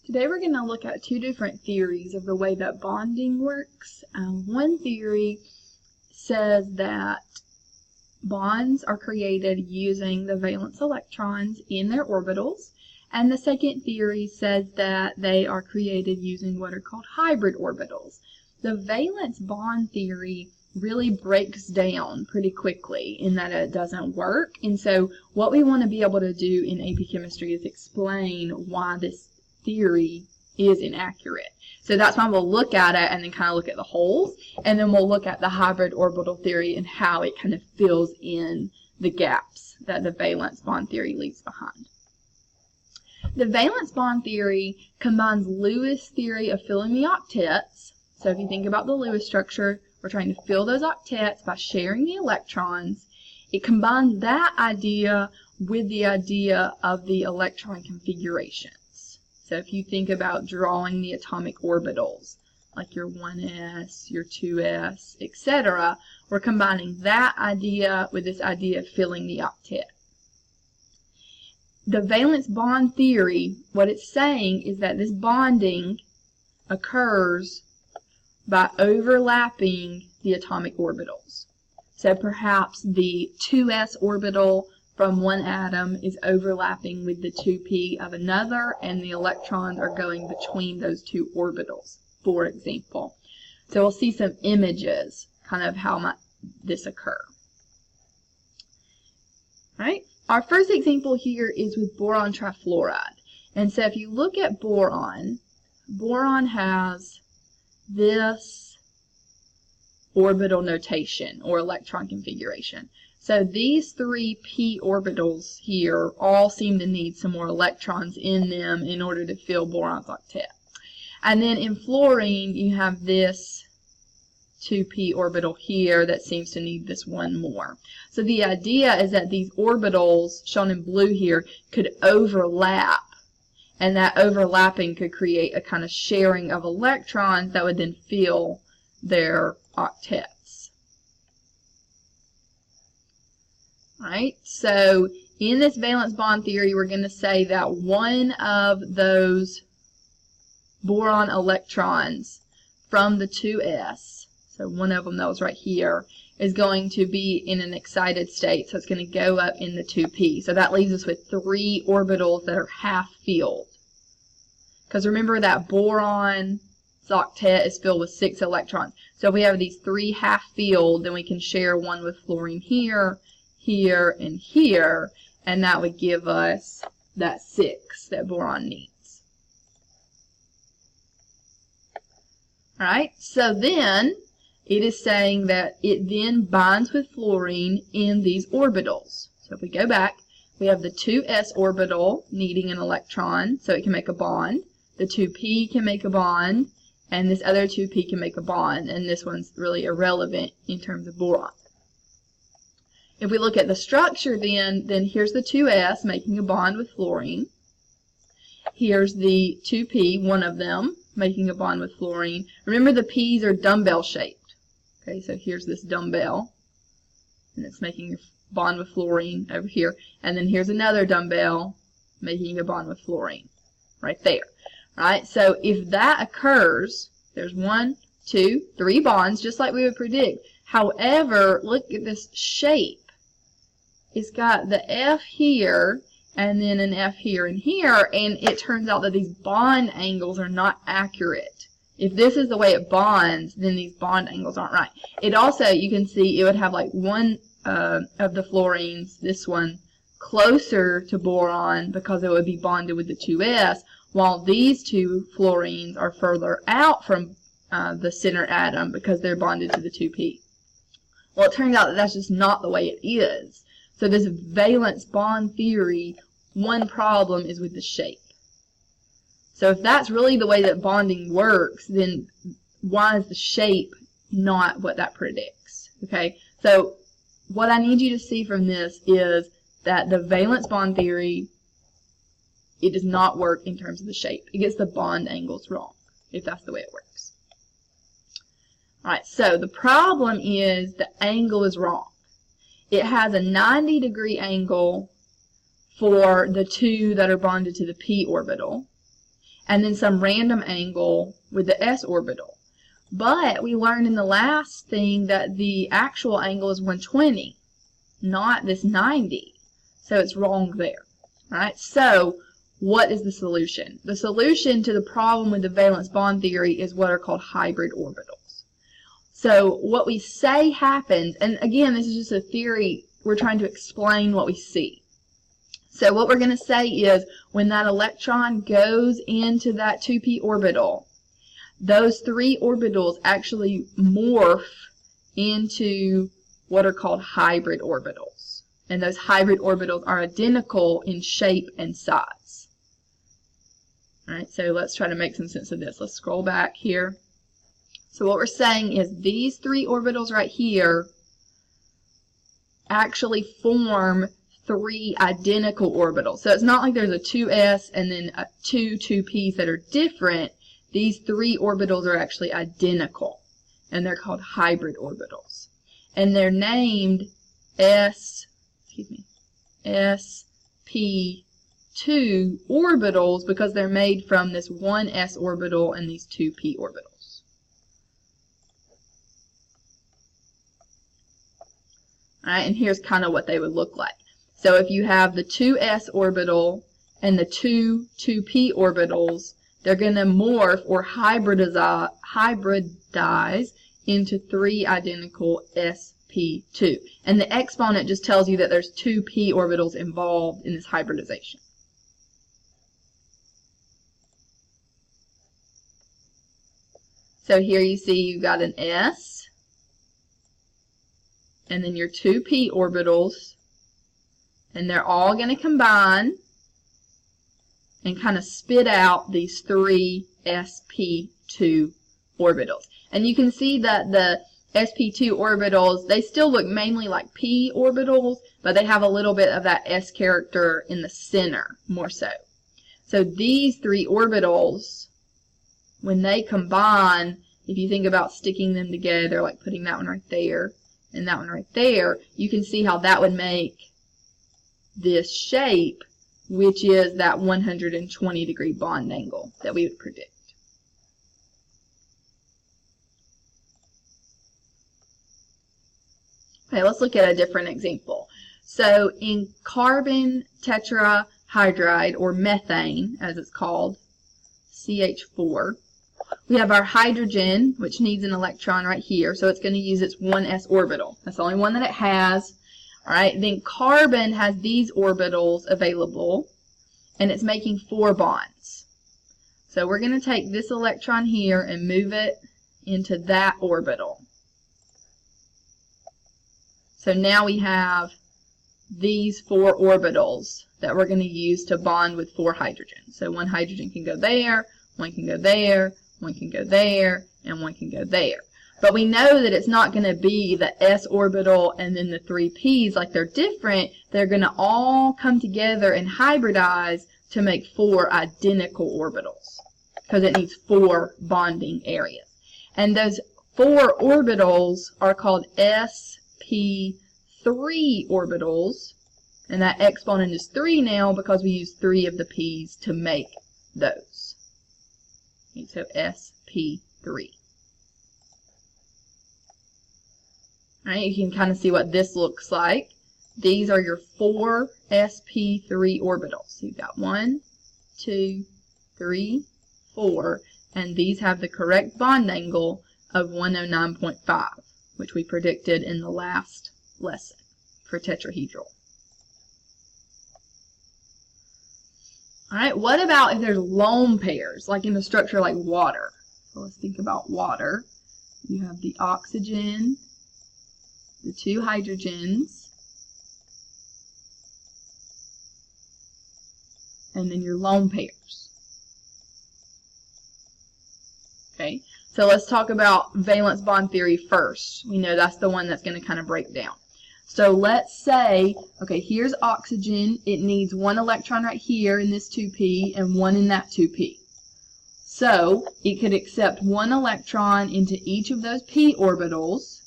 Today we're going to look at two different theories of the way that bonding works. One theory says that bonds are created using the valence electrons in their orbitals, and the second theory says that they are created using what are called hybrid orbitals. The valence bond theory really breaks down pretty quickly in that it doesn't work, and so what we want to be able to do in AP Chemistry is explain why this theory is inaccurate. So that's why we'll look at it and then kind of look at the holes, and then we'll look at the hybrid orbital theory and how it kind of fills in the gaps that the valence bond theory leaves behind. The valence bond theory combines Lewis' theory of filling the octets. So if you think about the Lewis structure, we're trying to fill those octets by sharing the electrons. It combines that idea with the idea of the electron configurations. So if you think about drawing the atomic orbitals, like your 1s, your 2s, etc., we're combining that idea with this idea of filling the octet. The valence bond theory, what it's saying is that this bonding occurs by overlapping the atomic orbitals. So perhaps the 2s orbital from one atom is overlapping with the 2p of another, and the electrons are going between those two orbitals, for example. So we'll see some images, kind of how might this occur. Right? Our first example here is with boron trifluoride. And so if you look at boron, boron has this orbital notation or electron configuration. So these three p orbitals here all seem to need some more electrons in them in order to fill boron's octet. And then in fluorine, you have this 2p orbital here that seems to need this one more. So the idea is that these orbitals, shown in blue here, could overlap, and that overlapping could create a kind of sharing of electrons that would then fill their octets. Right? So in this valence bond theory, we're going to say that one of those boron electrons from the 2s, so one of them that was right here, is going to be in an excited state, so it's going to go up in the 2p. So that leaves us with three orbitals that are half filled. Because remember that boron's octet is filled with 6 electrons. So if we have these three half filled, then we can share one with fluorine here, here, and here, and that would give us that 6 that boron needs. Alright, so then it is saying that it then binds with fluorine in these orbitals. So if we go back, we have the 2s orbital needing an electron, so it can make a bond. The 2p can make a bond, and this other 2p can make a bond, and this one's really irrelevant in terms of boron. If we look at the structure then here's the 2s making a bond with fluorine. Here's the 2p, one of them, making a bond with fluorine. Remember the p's are dumbbell shaped. Okay, so here's this dumbbell, and it's making a bond with fluorine over here. And then here's another dumbbell making a bond with fluorine right there. Right, so if that occurs, there's 1, 2, 3 bonds, just like we would predict. However, look at this shape. It's got the F here, and then an F here and here, and it turns out that these bond angles are not accurate. If this is the way it bonds, then these bond angles aren't right. It also, you can see, it would have like one of the fluorines, this one, closer to boron because it would be bonded with the 2s, while these two fluorines are further out from the center atom because they're bonded to the 2p. Well, it turns out that that's just not the way it is. So this valence bond theory, one problem is with the shape. So if that's really the way that bonding works, then why is the shape not what that predicts? Okay, so what I need you to see from this is that the valence bond theory, it does not work in terms of the shape. It gets the bond angles wrong, if that's the way it works. Alright, so the problem is the angle is wrong. It has a 90-degree angle for the two that are bonded to the p orbital, and then some random angle with the s orbital. But we learned in the last thing that the actual angle is 120, not this 90. So it's wrong there. Alright, so what is the solution? The solution to the problem with the valence bond theory is what are called hybrid orbitals. So what we say happens, and again, this is just a theory, we're trying to explain what we see. So what we're going to say is when that electron goes into that 2p orbital, those three orbitals actually morph into what are called hybrid orbitals. And those hybrid orbitals are identical in shape and size. Alright, so let's try to make some sense of this. Let's scroll back here. So what we're saying is these three orbitals right here actually form three identical orbitals. So it's not like there's a 2s and then two 2p's that are different. These three orbitals are actually identical, and they're called hybrid orbitals. And they're named sp2 orbitals because they're made from this one s orbital and these two p orbitals. Alright, and here's kind of what they would look like. So if you have the 2s orbital and the two 2p orbitals, they're going to morph or hybridize into three identical sp2. And the exponent just tells you that there's two p orbitals involved in this hybridization. So here you see you've got an s, and then your two p orbitals, and they're all going to combine and kind of spit out these three sp2 orbitals. And you can see that the sp2 orbitals, they still look mainly like p orbitals, but they have a little bit of that s character in the center, more so. So these three orbitals, when they combine, if you think about sticking them together, like putting that one right there and that one right there, you can see how that would make this shape, which is that 120-degree bond angle that we would predict. Okay, let's look at a different example. So in carbon tetrahydride, or methane as it's called, CH4, we have our hydrogen, which needs an electron right here, so it's going to use its 1s orbital. That's the only one that it has. Alright, then carbon has these orbitals available, and it's making 4 bonds. So we're going to take this electron here and move it into that orbital. So now we have these 4 orbitals that we're going to use to bond with 4 hydrogens. So one hydrogen can go there, one can go there, one can go there, and one can go there. But we know that it's not going to be the s orbital and then the 3 p's like they're different. They're going to all come together and hybridize to make 4 identical orbitals because it needs 4 bonding areas. And those 4 orbitals are called sp3 orbitals, and that exponent is 3 now because we use 3 of the p's to make those. Okay, so sp3. Alright, you can kind of see what this looks like. These are your 4 sp3 orbitals. So you've got 1, 2, 3, 4, and these have the correct bond angle of 109.5, which we predicted in the last lesson for tetrahedral. Alright, what about if there's lone pairs, like in a structure like water? So let's think about water. You have the oxygen, the 2 hydrogens, and then your lone pairs. Okay, so let's talk about valence bond theory first. We know that's the one that's going to kind of break down. So let's say, okay, here's oxygen. It needs 1 electron right here in this 2p and 1 in that 2p. So it could accept 1 electron into each of those p orbitals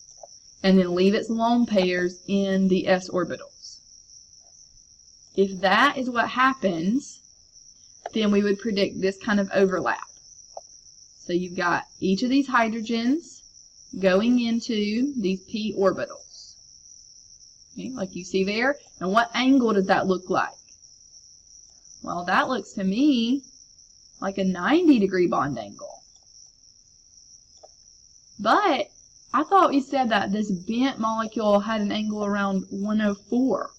and then leave its lone pairs in the s orbitals. If that is what happens, then we would predict this kind of overlap. So you've got each of these hydrogens going into these p orbitals. Okay, like you see there. And what angle did that look like? Well, that looks to me like a 90-degree bond angle. But I thought we said that this bent molecule had an angle around 104.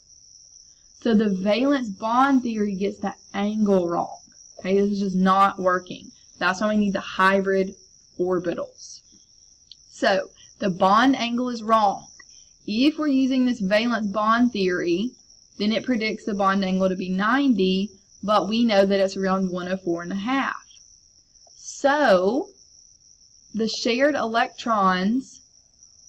So the valence bond theory gets that angle wrong. Okay, this is just not working. That's why we need the hybrid orbitals. So the bond angle is wrong. If we're using this valence bond theory, then it predicts the bond angle to be 90, but we know that it's around 104.5. So the shared electrons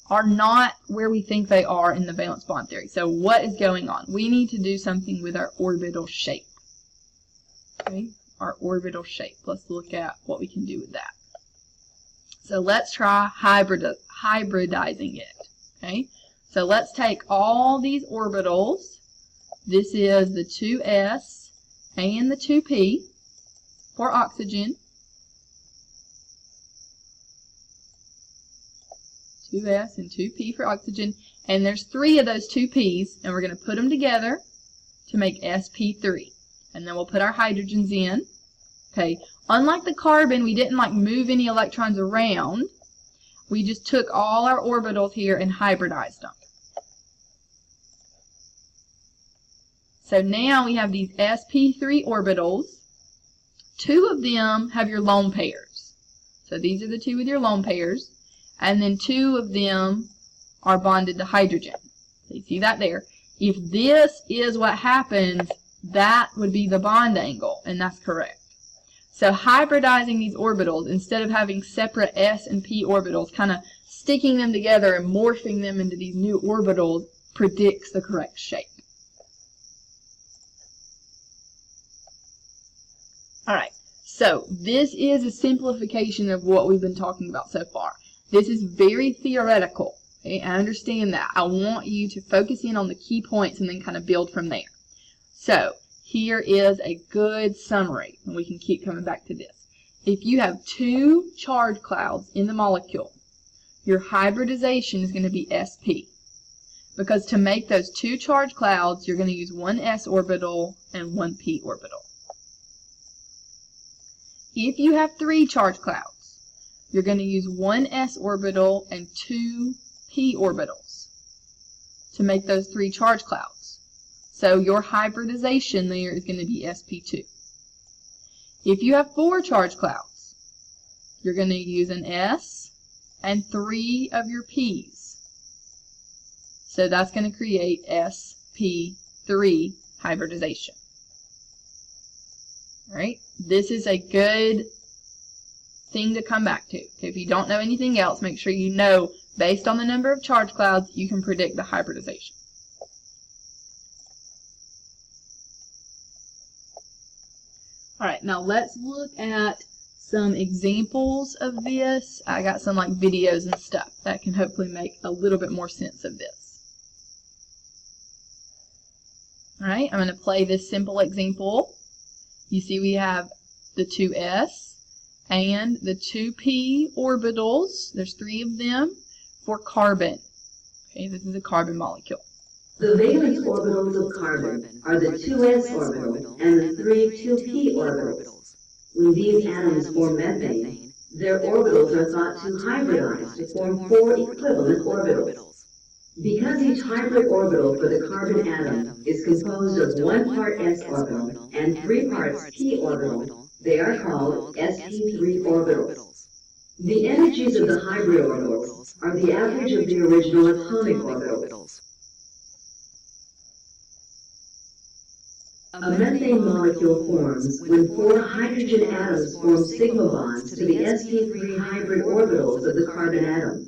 are not where we think they are in the valence bond theory. So what is going on? We need to do something with our orbital shape. Okay, our orbital shape. Let's look at what we can do with that. So let's try hybridizing it. Okay, so let's take all these orbitals. This is the 2s and the 2p for oxygen. 2s and 2p for oxygen, and there's 3 of those 2p's, and we're going to put them together to make sp3, and then we'll put our hydrogens in. Okay, unlike the carbon, we didn't like move any electrons around. We just took all our orbitals here and hybridized them. So now we have these sp3 orbitals. 2 of them have your lone pairs. So these are the 2 with your lone pairs. And then 2 of them are bonded to hydrogen. So you see that there. If this is what happens, that would be the bond angle, and that's correct. So hybridizing these orbitals, instead of having separate s and p orbitals, kind of sticking them together and morphing them into these new orbitals, predicts the correct shape. Alright, so this is a simplification of what we've been talking about so far. This is very theoretical. Okay? I understand that. I want you to focus in on the key points and then kind of build from there. So here is a good summary, and we can keep coming back to this. If you have 2 charge clouds in the molecule, your hybridization is going to be sp. Because to make those 2 charge clouds, you're going to use 1 s orbital and 1 p orbital. If you have 3 charge clouds, you're going to use 1 s orbital and 2 p orbitals to make those 3 charge clouds. So your hybridization there is going to be sp2. If you have 4 charge clouds, you're going to use an s and 3 of your p's. So that's going to create sp3 hybridization. Alright, this is a good thing to come back to. Okay, if you don't know anything else, make sure you know, based on the number of charge clouds, you can predict the hybridization. Alright, now let's look at some examples of this. I got some like videos and stuff that can hopefully make a little bit more sense of this. Alright, I'm going to play this simple example. You see we have the 2s and the 2p orbitals. There's 3 of them for carbon. Okay, this is a carbon molecule. The valence orbitals of carbon are the 2s orbital and the 3 2p orbitals. When these atoms form methane, their orbitals are thought to hybridize to form 4 equivalent orbitals. Because each hybrid orbital for the carbon atom is composed of 1 part s orbital and 3 parts p orbital, they are called sp3 orbitals. The energies of the hybrid orbitals are the average of the original atomic orbitals. A methane molecule forms when 4 hydrogen atoms form sigma bonds to the sp3 hybrid orbitals of the carbon atom.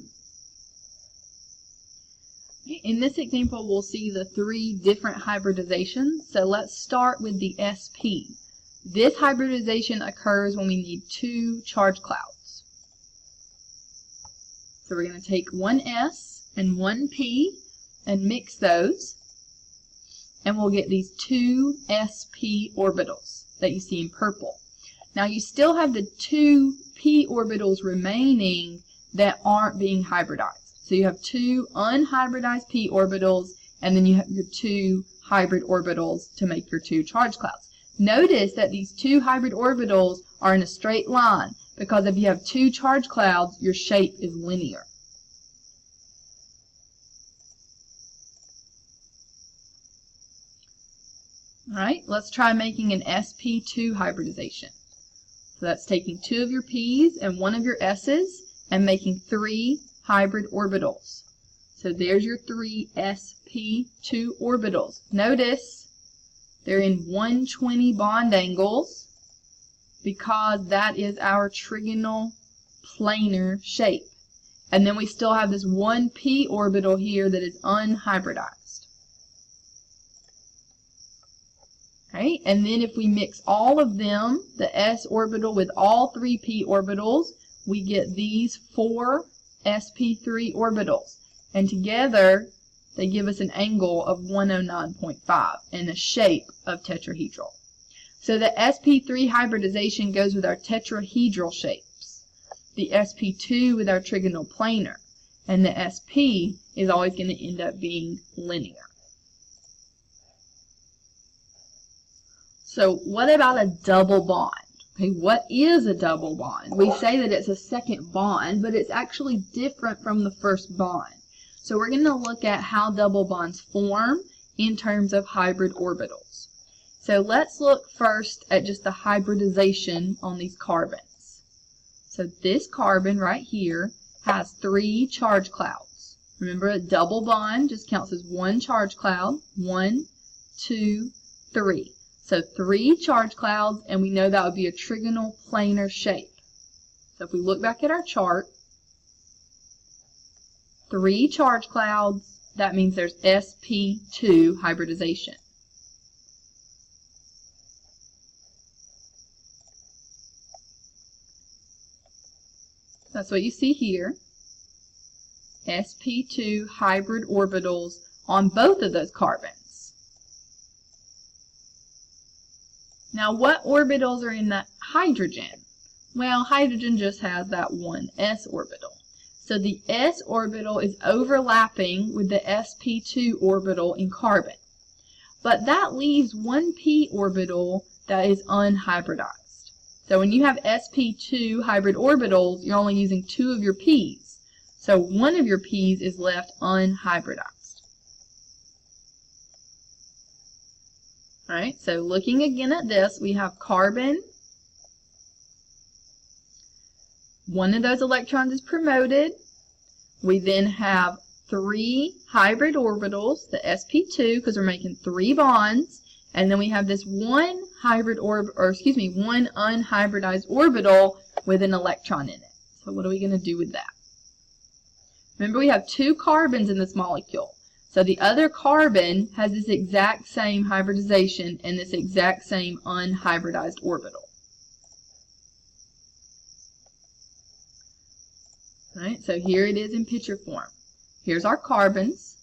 In this example, we'll see the 3 different hybridizations. So let's start with the sp. This hybridization occurs when we need 2 charge clouds. So we're going to take 1 s and 1 p and mix those, and we'll get these 2 sp orbitals. that you see in purple. Now you still have the 2 p orbitals remaining that aren't being hybridized. So you have 2 unhybridized p orbitals, and then you have your 2 hybrid orbitals to make your 2 charge clouds. Notice that these 2 hybrid orbitals are in a straight line, because if you have 2 charge clouds, your shape is linear. Alright, let's try making an sp2 hybridization. So that's taking 2 of your p's and 1 of your s's and making 3 hybrid orbitals. So there's your 3 sp2 orbitals. Notice they're in 120 bond angles because that is our trigonal planar shape. And then we still have this 1 p orbital here that is unhybridized. Right? And then if we mix all of them, the s orbital with all 3 p orbitals, we get these 4 sp3 orbitals. And together, they give us an angle of 109.5 and a shape of tetrahedral. So the sp3 hybridization goes with our tetrahedral shapes. The sp2 with our trigonal planar. And the sp is always going to end up being linear. So what about a double bond? Okay, what is a double bond? We say that it's a second bond, but it's actually different from the first bond. So we're going to look at how double bonds form in terms of hybrid orbitals. So let's look first at just the hybridization on these carbons. So this carbon right here has 3 charge clouds. Remember, a double bond just counts as 1 charge cloud. 1, 2, 3. So 3 charge clouds, and we know that would be a trigonal planar shape. So if we look back at our chart, 3 charge clouds, that means there's sp2 hybridization. That's what you see here. sp2 hybrid orbitals on both of those carbons. Now, what orbitals are in that hydrogen? Well, hydrogen just has that 1 s orbital. So the s orbital is overlapping with the sp2 orbital in carbon. But that leaves 1 p orbital that is unhybridized. So when you have sp2 hybrid orbitals, you're only using 2 of your p's. So 1 of your p's is left unhybridized. Alright, so looking again at this, we have carbon. 1 of those electrons is promoted. We then have 3 hybrid orbitals, the sp2, because we're making 3 bonds. And then we have this 1 unhybridized orbital with an electron in it. So what are we going to do with that? Remember, we have 2 carbons in this molecule. So the other carbon has this exact same hybridization and this exact same unhybridized orbital. Right, so here it is in picture form. Here's our carbons.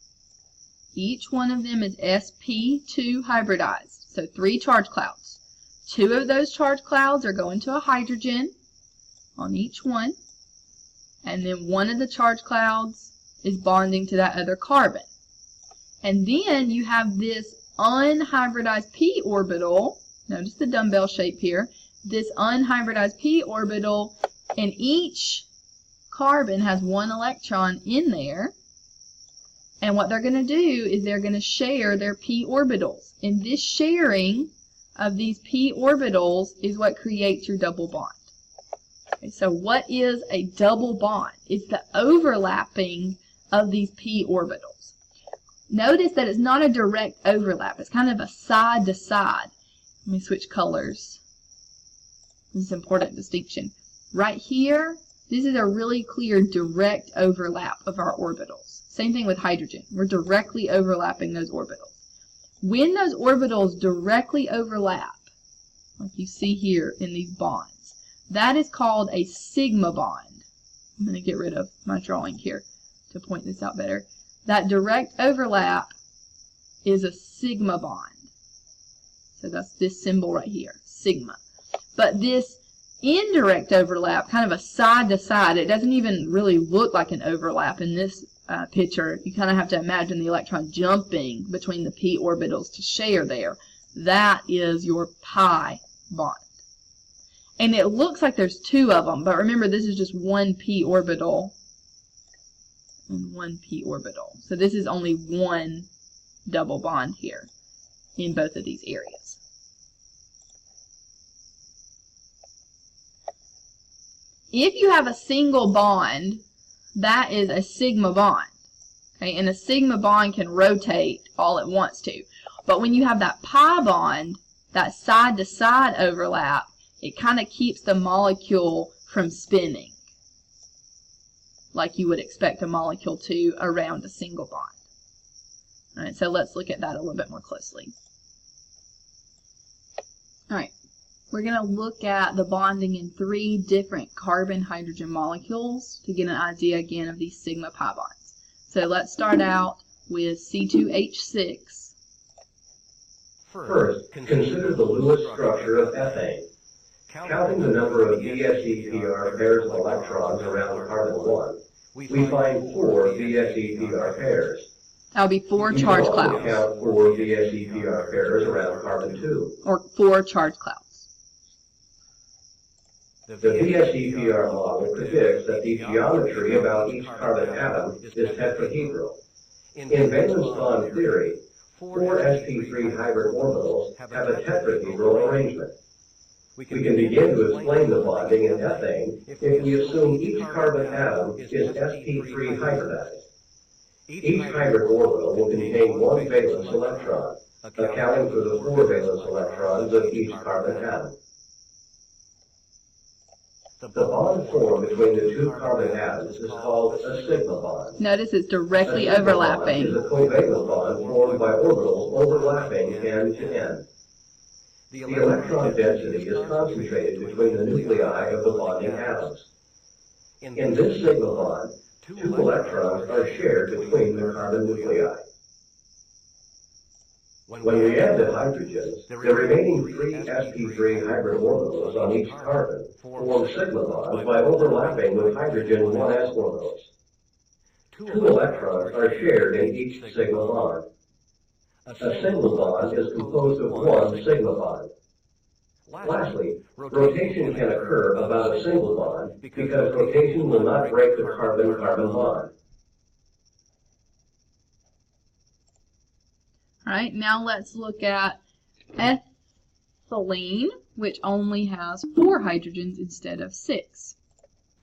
Each one of them is sp2 hybridized, so 3 charge clouds. 2 of those charge clouds are going to a hydrogen on each one, and then 1 of the charge clouds is bonding to that other carbon. And then you have this unhybridized p orbital. Notice the dumbbell shape here. This unhybridized p orbital, and each carbon has 1 electron in there. And what they're going to do is they're going to share their p orbitals. And this sharing of these p orbitals is what creates your double bond. Okay, so what is a double bond? It's the overlapping of these p orbitals. Notice that it's not a direct overlap. It's kind of a side to side. Let me switch colors. This is an important distinction. Right here, this is a really clear direct overlap of our orbitals. Same thing with hydrogen. We're directly overlapping those orbitals. When those orbitals directly overlap, like you see here in these bonds, that is called a sigma bond. I'm going to get rid of my drawing here to point this out better. That direct overlap is a sigma bond. So that's this symbol right here, sigma. But this indirect overlap, kind of a side to side, it doesn't even really look like an overlap in this picture. You kind of have to imagine the electron jumping between the p orbitals to share there. That is your pi bond. And it looks like there's two of them, but remember this is just one p orbital and one p orbital. So this is only one double bond here in both of these areas. If you have a single bond, that is a sigma bond. Okay, and a sigma bond can rotate all it wants to. But when you have that pi bond, that side-to-side overlap, it kind of keeps the molecule from spinning, like you would expect a molecule to around a single bond. All right, so let's look at that a little bit more closely. All right, we're going to look at the bonding in 3 different carbon-hydrogen molecules to get an idea again of these sigma pi bonds. So let's start out with C2H6. First, consider the Lewis structure of ethane. Counting the number of VSEPR pairs of electrons around carbon 1, we find 4 VSEPR pairs. That would be 4 charge clouds. We count 4 VSEPR pairs around carbon 2. Or 4 charge clouds. The VSEPR model predicts that the geometry about each carbon atom is tetrahedral. In valence bond theory, 4 sp3 hybrid orbitals have a tetrahedral arrangement. We can begin to explain the bonding in ethane if we assume each carbon atom is sp3 hybridized. Each hybrid orbital will contain 1 valence electron, accounting for the 4 valence electrons of each carbon atom. The bond formed between the 2 carbon atoms is called a sigma bond. Notice it's directly overlapping. It is a covalent bond formed by orbitals overlapping end to end. The electron density is concentrated between the nuclei of the bonding atoms. In this sigma bond, 2 electrons are shared between the carbon nuclei. When we add the hydrogens, the remaining 3 sp3 hybrid orbitals on each carbon form sigma bonds by overlapping with hydrogen 1s orbitals. 2 electrons are shared in each sigma bond. A single bond is composed of 1 sigma bond. Lastly, rotation can occur about a single bond because rotation will not break the carbon-carbon bond. All right, now let's look at ethylene, which only has 4 hydrogens instead of 6.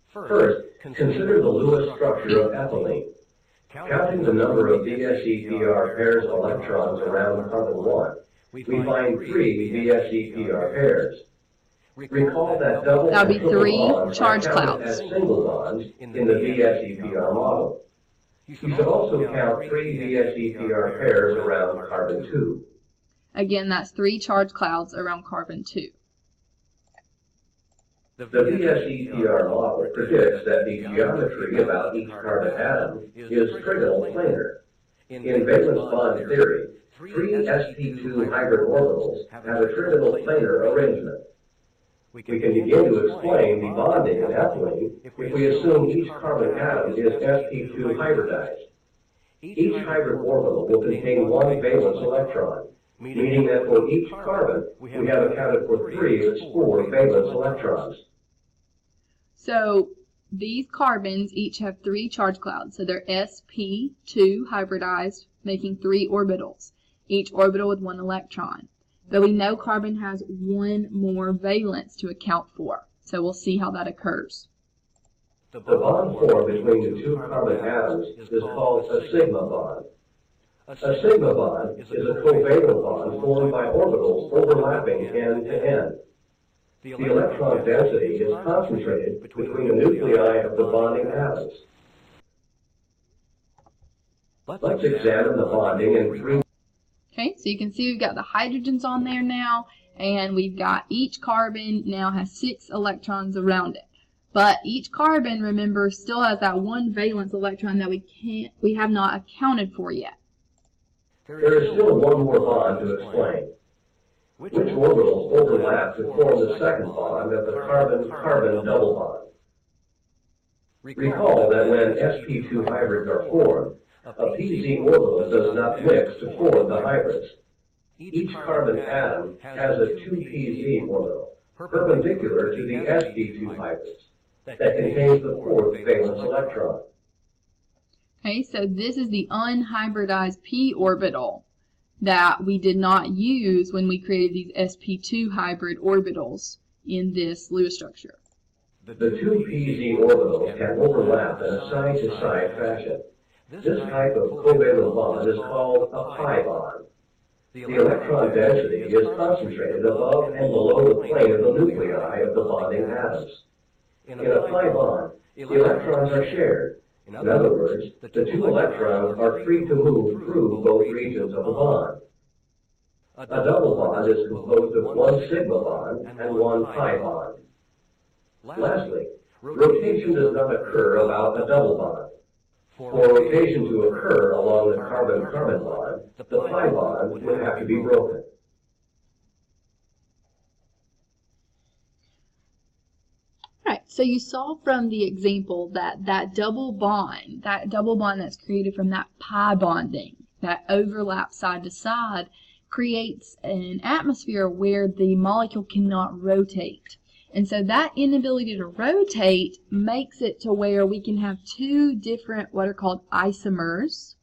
First, consider the Lewis structure of ethylene. Counting the number of VSEPR pairs of electrons around carbon 1, we find 3 VSEPR pairs. Recall that double That would be 3 bonds charge are counted clouds. as single bonds in the VSEPR model. You should also count 3 VSEPR pairs around carbon 2. Again, that's 3 charge clouds around carbon 2. The VSEPR model predicts that the geometry about each carbon atom is trigonal planar. In valence bond theory, 3 sp2 hybrid orbitals have a trigonal planar arrangement. We can begin to explain the bonding in ethylene if we assume each carbon atom is sp2 hybridized. Each hybrid orbital will contain 1 valence electron, meaning that for each carbon, we have accounted for 3 of its 4 valence electrons. So these carbons each have 3 charge clouds. So they're sp2 hybridized, making 3 orbitals, each orbital with 1 electron. But we know carbon has 1 more valence to account for. So we'll see how that occurs. The bond formed between the 2 carbon atoms is called a sigma bond. A sigma bond is a covalent bond formed by orbitals overlapping end to end. The electron density is concentrated between the nuclei of the bonding atoms. Let's examine the bonding in 3. Okay, so you can see we've got the hydrogens on there now, and we've got each carbon now has 6 electrons around it. But each carbon, remember, still has that 1 valence electron that we have not accounted for yet. There is still one more bond to explain. Which orbitals overlap to form the second bond of the carbon-carbon double bond? Recall that when sp2 hybrids are formed, a pz orbital does not mix to form the hybrids. Each carbon atom has a 2pz orbital, perpendicular to the sp2 hybrids, that contains the fourth valence electron. Okay, so this is the unhybridized p orbital that we did not use when we created these sp2 hybrid orbitals in this Lewis structure. The 2pz orbitals can overlap in a side-to-side fashion. This type of covalent bond is called a pi bond. The electron density is concentrated above and below the plane of the nuclei of the bonding atoms. In a pi bond, the electrons are shared. In other words, the two electrons are free to move through both regions of the bond. A double bond is composed of one sigma bond and one pi bond. Lastly, rotation does not occur about a double bond. For rotation to occur along the carbon-carbon bond, the pi bond would have to be broken. Right, so you saw from the example that that double bond that's created from that pi bonding, that overlap side to side, creates an atmosphere where the molecule cannot rotate. And so that inability to rotate makes it to where we can have two different what are called isomers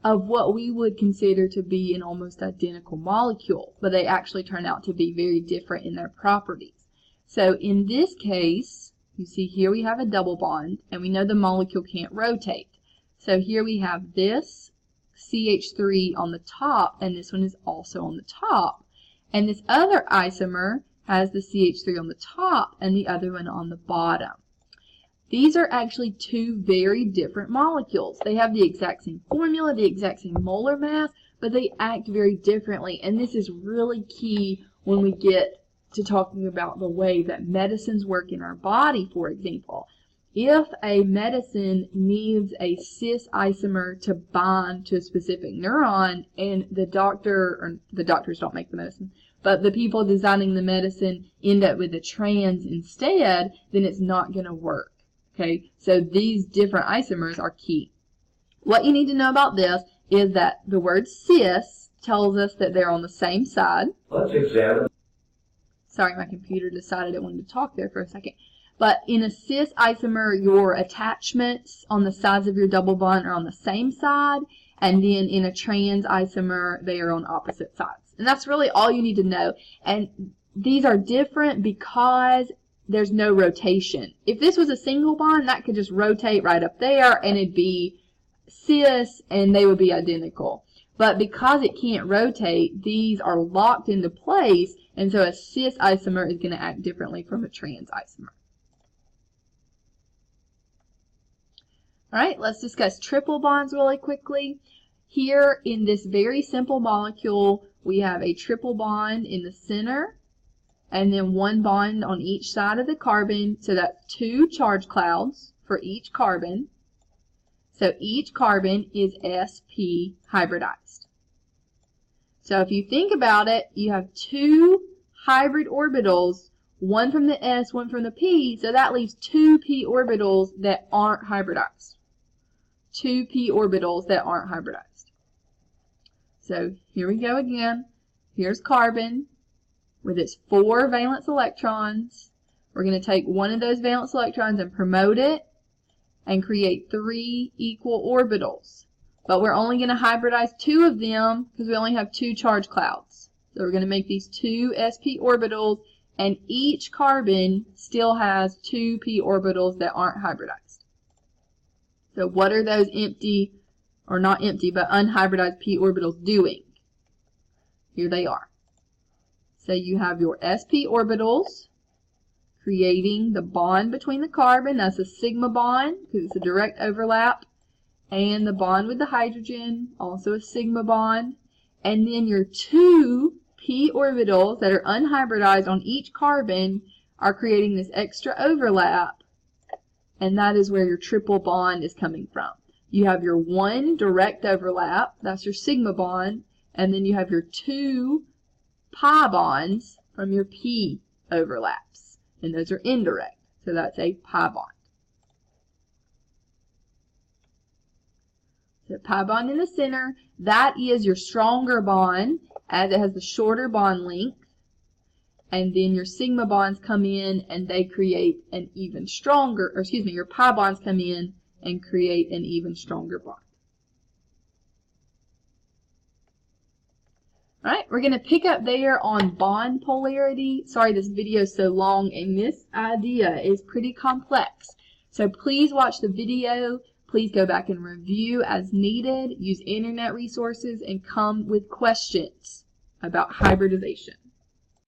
of what we would consider to be an almost identical molecule, but they actually turn out to be very different in their properties. So in this case, you see here we have a double bond, and we know the molecule can't rotate. So here we have this CH3 on the top, and this one is also on the top. And this other isomer has the CH3 on the top and the other one on the bottom. These are actually two very different molecules. They have the exact same formula, the exact same molar mass, but they act very differently. And this is really key when we get to talking about the way that medicines work in our body, for example. If a medicine needs a cis isomer to bind to a specific neuron, and the doctors don't make the medicine, but the people designing the medicine end up with a trans instead, then it's not going to work. Okay, so these different isomers are key. What you need to know about this is that the word cis tells us that they're on the same side. Let's examine. Sorry, my computer decided it wanted to talk there for a second. But in a cis isomer, your attachments on the sides of your double bond are on the same side, and then in a trans isomer, they are on opposite sides. And that's really all you need to know. And these are different because there's no rotation. If this was a single bond, that could just rotate right up there, and it'd be cis, and they would be identical. But because it can't rotate, these are locked into place, and so a cis isomer is going to act differently from a trans isomer. Alright, let's discuss triple bonds really quickly. Here in this very simple molecule, we have a triple bond in the center, and then one bond on each side of the carbon, so that's two charge clouds for each carbon. So each carbon is sp hybridized. So if you think about it, you have two hybrid orbitals, one from the s, one from the p, so that leaves two p orbitals that aren't hybridized. Two p orbitals that aren't hybridized. So here we go again. Here's carbon with its 4 valence electrons. We're going to take one of those valence electrons and promote it and create 3 equal orbitals. But we're only going to hybridize 2 of them because we only have 2 charge clouds. So we're going to make these 2 sp orbitals, and each carbon still has 2 p orbitals that aren't hybridized. So what are those empty, or not empty, but unhybridized p orbitals doing? Here they are. So you have your sp orbitals creating the bond between the carbon. That's a sigma bond because it's a direct overlap. And the bond with the hydrogen, also a sigma bond. And then your 2 p orbitals that are unhybridized on each carbon are creating this extra overlap. And that is where your triple bond is coming from. You have your 1 direct overlap, that's your sigma bond, and then you have your 2 pi bonds from your p overlaps, and those are indirect. So that's a pi bond. So pi bond in the center, that is your stronger bond as it has the shorter bond length. And then your sigma bonds come in and they create an even stronger, or excuse me, your pi bonds come in and create an even stronger bond. Alright, we're going to pick up there on bond polarity. Sorry this video is so long and this idea is pretty complex. So please watch the video. Please go back and review as needed. Use internet resources and come with questions about hybridization.